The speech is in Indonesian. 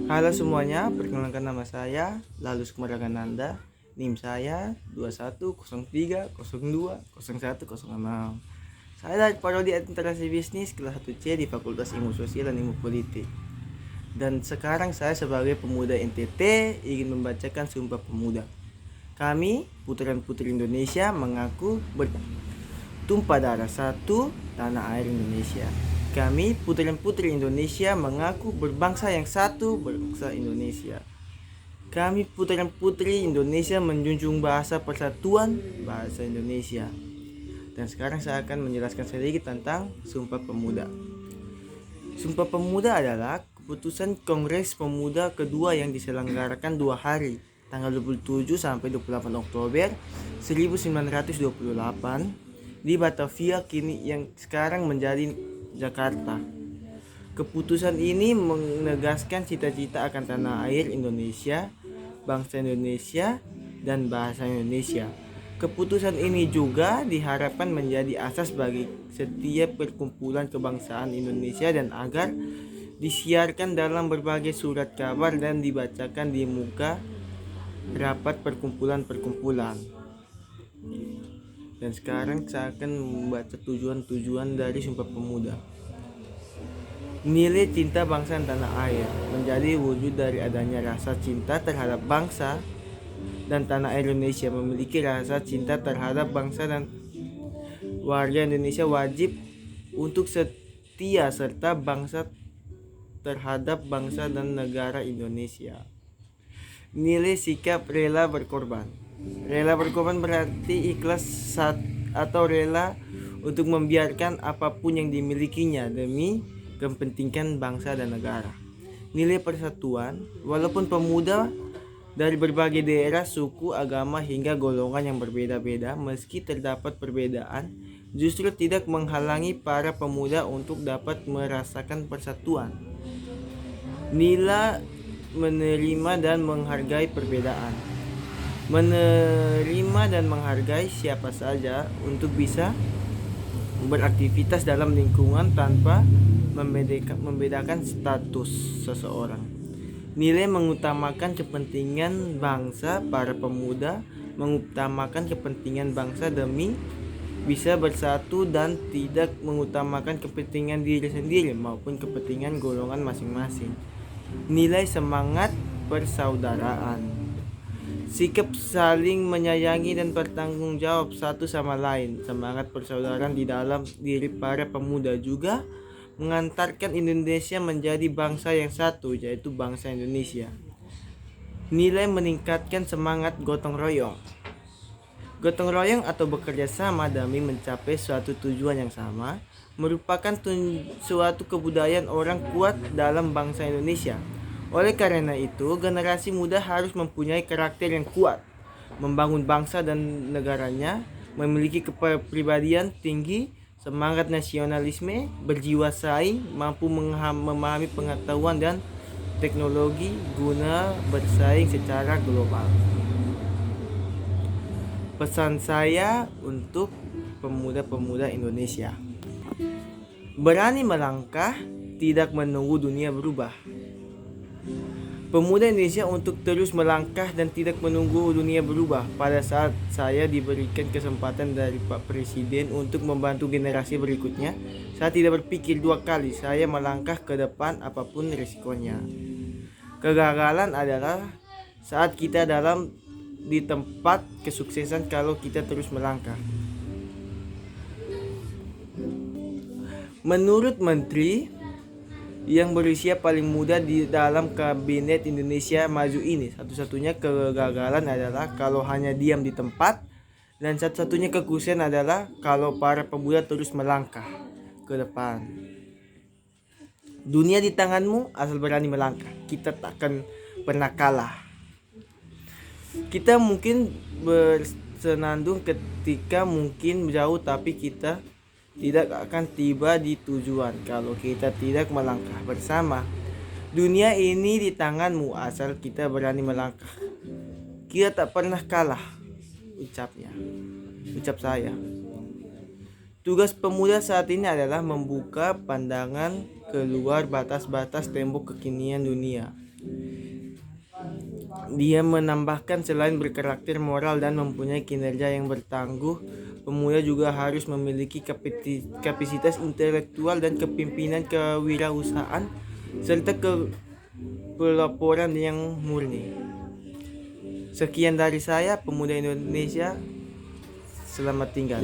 Halo semuanya, perkenalkan nama saya Lalus Kumaragananda. NIM saya 2103020106. Saya dari Prodi Administrasi Bisnis kelas 1C di Fakultas Ilmu Sosial dan Ilmu Politik. Dan sekarang saya sebagai pemuda NTT ingin membacakan Sumpah Pemuda. Kami, putra-putri Indonesia, mengaku bertumpah darah satu tanah air Indonesia. Kami, putri-putri Indonesia, mengaku berbangsa yang satu, bangsa Indonesia. Kami, putri-putri Indonesia, menjunjung bahasa persatuan, bahasa Indonesia. Dan sekarang saya akan menjelaskan sedikit tentang Sumpah Pemuda. Sumpah Pemuda adalah keputusan Kongres Pemuda kedua yang diselenggarakan 2 hari, tanggal 27 sampai 28 Oktober 1928 di Batavia, kini yang sekarang menjadi Jakarta. Keputusan ini menegaskan cita-cita akan tanah air Indonesia, bangsa Indonesia, dan bahasa Indonesia. Keputusan ini juga diharapkan menjadi asas bagi setiap perkumpulan kebangsaan Indonesia dan agar disiarkan dalam berbagai surat kabar dan dibacakan di muka rapat perkumpulan-perkumpulan. Dan sekarang saya akan membaca tujuan-tujuan dari Sumpah Pemuda. Nilai cinta bangsa dan tanah air menjadi wujud dari adanya rasa cinta terhadap bangsa dan tanah air Indonesia. Memiliki rasa cinta terhadap bangsa dan warga Indonesia wajib untuk setia serta bangsa terhadap bangsa dan negara Indonesia. Nilai sikap rela berkorban. Rela berkorban berarti ikhlas atau rela untuk membiarkan apapun yang dimilikinya demi kepentingan bangsa dan negara. Nilai persatuan, walaupun pemuda dari berbagai daerah, suku, agama hingga golongan yang berbeda-beda, meski terdapat perbedaan, justru tidak menghalangi para pemuda untuk dapat merasakan persatuan. Nilai menerima dan menghargai perbedaan. Menerima dan menghargai siapa saja untuk bisa beraktivitas dalam lingkungan tanpa membedakan status seseorang. Nilai mengutamakan kepentingan bangsa. Para pemuda mengutamakan kepentingan bangsa demi bisa bersatu dan tidak mengutamakan kepentingan diri sendiri maupun kepentingan golongan masing-masing. Nilai semangat persaudaraan. Sikap saling menyayangi dan bertanggung jawab satu sama lain. Semangat persaudaraan di dalam diri para pemuda juga mengantarkan Indonesia menjadi bangsa yang satu, yaitu bangsa Indonesia. Nilai meningkatkan semangat gotong royong. Gotong royong atau bekerja sama demi mencapai suatu tujuan yang sama merupakan suatu kebudayaan orang kuat dalam bangsa Indonesia. Oleh karena itu, generasi muda harus mempunyai karakter yang kuat, membangun bangsa dan negaranya, memiliki kepribadian tinggi, semangat nasionalisme, berjiwa saing, mampu memahami pengetahuan dan teknologi guna bersaing secara global. Pesan saya untuk pemuda-pemuda Indonesia: berani melangkah, tidak menunggu dunia berubah. Pemuda Indonesia untuk terus melangkah dan tidak menunggu dunia berubah. Pada saat saya diberikan kesempatan dari Pak Presiden untuk membantu generasi berikutnya, saya tidak berpikir 2 kali. Saya melangkah ke depan apapun risikonya. Kegagalan adalah saat kita di tempat kesuksesan kalau kita terus melangkah. Menurut Menteri yang berusia paling muda di dalam kabinet Indonesia Maju ini, satu-satunya kegagalan adalah kalau hanya diam di tempat, dan satu-satunya kekhususan adalah kalau para pemuda terus melangkah ke depan. Dunia di tanganmu, asal berani melangkah. Kita takkan pernah kalah. Kita mungkin bersenandung ketika mungkin jauh, tapi kita tidak akan tiba di tujuan kalau kita tidak melangkah bersama. Dunia ini di tanganmu asal kita berani melangkah. Kita tak pernah kalah, ucap saya. Tugas pemuda saat ini adalah membuka pandangan keluar batas-batas tembok kekinian dunia. Dia menambahkan selain berkarakter moral dan mempunyai kinerja yang bertangguh, pemuda juga harus memiliki kapasitas intelektual dan kepemimpinan kewirausahaan serta pelaporan yang murni. Sekian dari saya, pemuda Indonesia. Selamat tinggal.